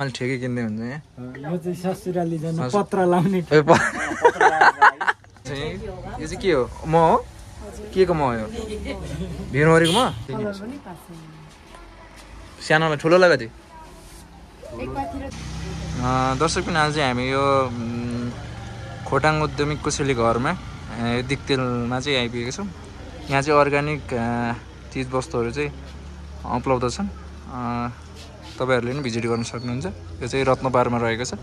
अलि ठेकै किन्दै हुन्छ यहाँ यो चाहिँ ससुराली जान पत्र लाउने यो चाहिँ के हो म हो के को म हो यो भिरमरीको म सानोलाई ठुलोलाई कति दर्शक पनि आज चाहिँ हामी यो खोटाङ औद्योगिक कोसेली घरमा दिक्तेलमा चाहिँ आइपुगेको छौँ। यहाँ चाहिँ अर्ग्यानिक चिजवस्तुहरू चाहिँ उपलब्ध छन्। तपाईँहरूले पनि भिजिट गर्न सक्नुहुन्छ। यो चाहिँ रत्नपारमा रहेको छ।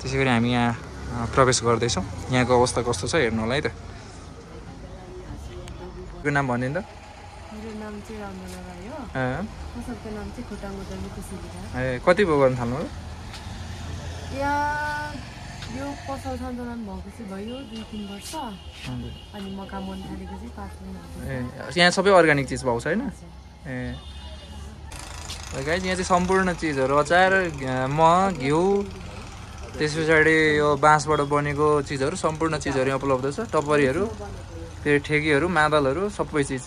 त्यसै गरी हामी यहाँ प्रवेश गर्दैछौँ। यहाँको अवस्था कस्तो छ हेर्नु होला है त। को नाम भनिदिनु त। मेरो नाम चाहिँ रामला राई हो। पसलको नाम चाहिँ खोटाङ औद्योगिक कोसेली। कति भयो गर्न थाल्नु? यो पसल सञ्चालन भएको चाहिँ भयो 2-3 वर्ष। अनि म काम गर्न थालेको चाहिँ 5 महिना। यहाँ सबै अर्ग्यानिक चिज पाउँछ होइन? गाइज यहाँ चाहिँ सम्पूर्ण चिजहरू अचार मह घिउ त्यस पछाडि यो बाँसबाट बनेको चिजहरू सम्पूर्ण चिजहरू यहाँ उपलब्ध छ। टपरीहरू फेरि ठेकीहरू मादलहरू सबै चिज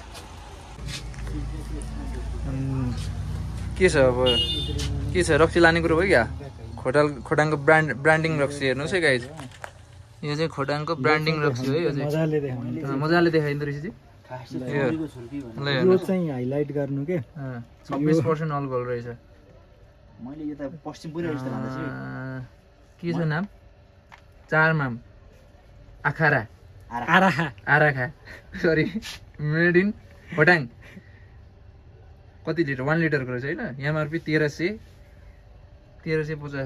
के छ। अब के छ रक्सी लाने कुरो भयो क्या? खोटाङको ब्रान्डिङ रक्सी हेर्नुहोस् है गाइज। यो चाहिँ खोटाङको ब्रान्डिङ रक्सी हो। यो चाहिँ मजाले देखाइँदो रहेछ यो चाहिँ हाइलाइट गर्नु के 26% अल्कोहल रहेछ। मैले यो त पश्चिम पुरै जस्तो लाग्दैछ। के छ नाम? चारमाम आराखा सरी मेड इन खोटाङ। कति लिटर? 1 लिटरको रहेछ होइन? एमआरपी 1350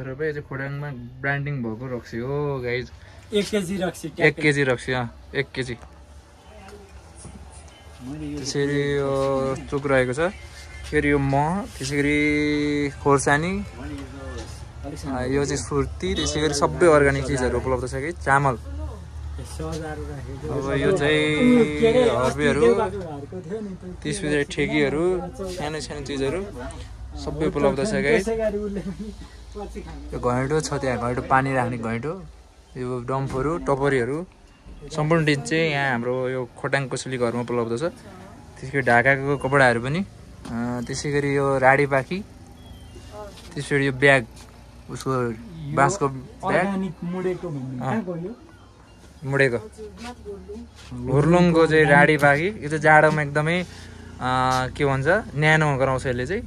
रुपियाँ चाहिँ खोटाङमा ब्रान्डिङ भएको रक्सी हो गाइज। 1 केजी रक्सी 1 केजी रक्सी 1 केजी। त्यसरी यो चुक रहेको छ। फेरि यो मह, त्यसै गरी खोर्सानी, यो चाहिँ सुर्ती, त्यसै गरी सबै अर्ग्यानिक चिजहरू उपलब्ध छ कि चामल। अब यो चाहिँ हर्बीहरू त्यस पछाडि ठेकीहरू सानो सानो चिजहरू सबै उपलब्ध छ गाइस। यो घैँटो छ त्यहाँ, घैँटो पानी राख्ने घैँटो, यो डम्फुहरू टपरीहरू सम्पूर्ण चिज चाहिँ यहाँ हाम्रो यो खोटाङ कोसेली घरमा उपलब्ध छ। त्यसै गरी ढाकाको कपडाहरू पनि, त्यसै गरी यो राडी पाखी, त्यसरी यो ब्याग उसको बाँसको ब्याग मुडेको हुर्लुङको चाहिँ राडी पाखी। यो चाहिँ जाडोमा एकदमै के भन्छ न्यानो गराउँछ यसले चाहिँ।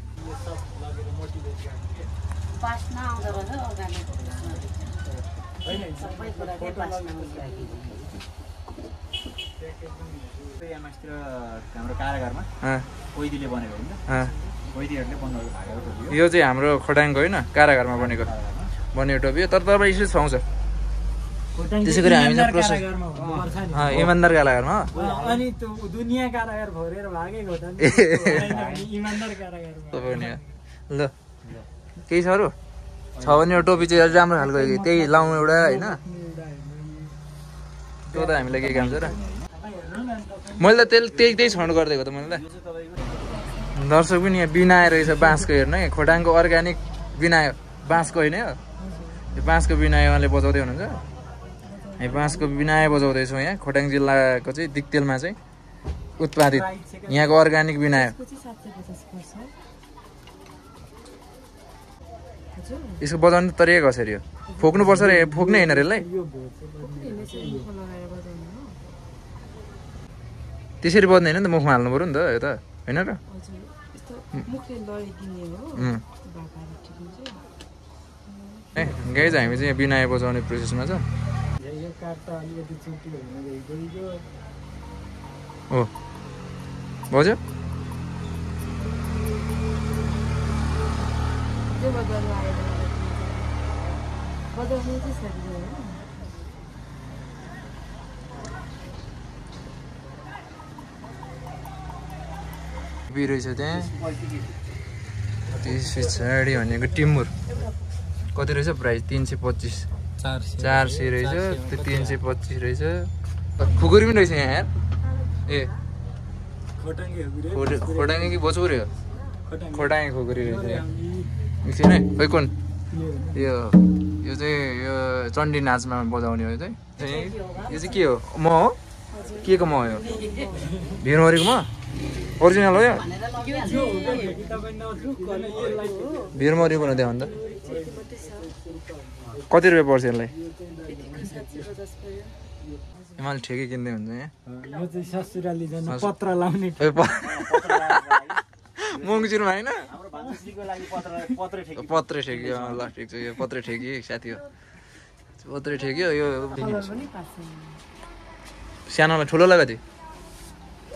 यो चाहिँ हाम्रो खोटाङको होइन कारागारमा बनेको टोपी। तर तपाईँ यसो छाउँछ। त्यसै गरी हामी चाहिँ प्रोसेस इमान्दार कारागारमा अनि त्यो दुनिया कारागार भरेर भागेको त इमान्दार कारागार नि। ल केही छ अरू? छ भने यो टोपी चाहिँ राम्रो खालको त्यही लाउनु एउटा होइन। त्यो त हामीलाई केही काम छ र? मैले त त्यही छन्ड गरिदिएको त मैले। दर्शक पनि यहाँ बिनाए रहेछ बाँसको हेर्नु है। खोटाङको अर्ग्यानिक बिनायो, बाँसको होइन यो बाँसको बिनायो। उहाँले बजाउँदै हुनुहुन्छ। हामी बाँसको बिनाए बजाउँदैछौँ यहाँ खोटाङ जिल्लाको चाहिँ दिक्तेलमा चाहिँ उत्पादित यहाँको अर्ग्यानिक बिनायो। यसको बजाउने तरिका कसरी हो? फोक्नुपर्छ र फोक्ने होइन रे यसलाई? त्यसरी बज्ने होइन नि त, मुखमा हाल्नु पऱ्यो नि त यो त होइन र? गाइज हामी चाहिँ बिनाए बजाउने प्रोसेसमा छ। हो बज्यो? रहेछ त्यहाँ। त्यस पछाडि भनेको टिमुर कति रहेछ प्राइस? 325 400 रहेछ। त्यो 325 रहेछ। खुकुरी पनि रहेछ यहाँ यार। ए खोटाङ कि बचौरे हो? खोटाङ खुकुरी रहेछ यहाँ। मिक्सिन है खै कुन? यो चाहिँ यो चण्डी नाचमा बजाउने हो। यो चाहिँ के हो? म हो के को म हो? यो भिरमरीको म ओरिजिनल हो यो यो चाहिँ तपाईँ नथुक्कन यसलाई भिरमरी बनाउँदै हो नि त यति मात्रै छ कति रुपियाँ पर्छ यसलाई यतिको 750 पर्यो हिमाल ठेकै किन्दै हुन्छ यहाँ यो चाहिँ ससुराली जान पत्र लाउने मङ्गुचिरमा होइन हाम्रो भान्साश्रीको लागि पत्रै ठेकी पत्रे ठेक्यो ल ठिक छ यो पत्रे ठेक्यो साथी हो पत्रे ठेक्यो यो कलर पनि पार्छ सानोलाई ठुलोलाई कति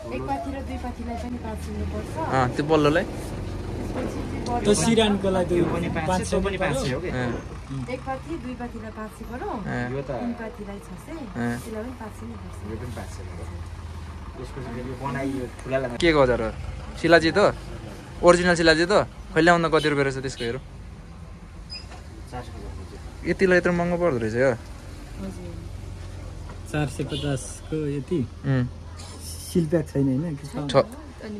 एक पाथी र दुई पाथीलाई पनि 500 पर्छ त्यो पल्लोलाई त्यसपछि त्यो सिरानको लागि यो पनि 500 त्यो पनि 500 हो के एक पाथी दुई पाथीलाई 500 पर्यो यो त तीन पाथीलाई 600 त्यसलाई पनि 500 नै पर्छ यो पनि 500 त्यसको चाहिँ यो बनाइयो ठुलालाई के गजर हो शिलाजी त ओरिजिनल शिलाजी त खै ल्याउँदा कति रुपियाँ रहेछ त्यसको हेरौँ 400 यतिलाई यत्रो महँगो पर्दो रहेछ यो हजुर 450 को यति उम्, सिलप्याक छैन होइन छ अनि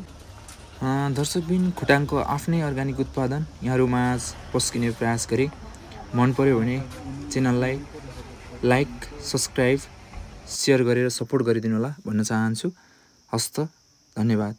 दर्शकबिन खोटाङको आफ्नै अर्ग्यानिक उत्पादन यहाँहरूमाझ पस्किने प्रयास गरे मन पर्यो भने च्यानललाई लाइक सब्सक्राइब सेयर गरेर सपोर्ट गरिदिनु होला भन्न चाहन्छु हस्त धन्यवाद।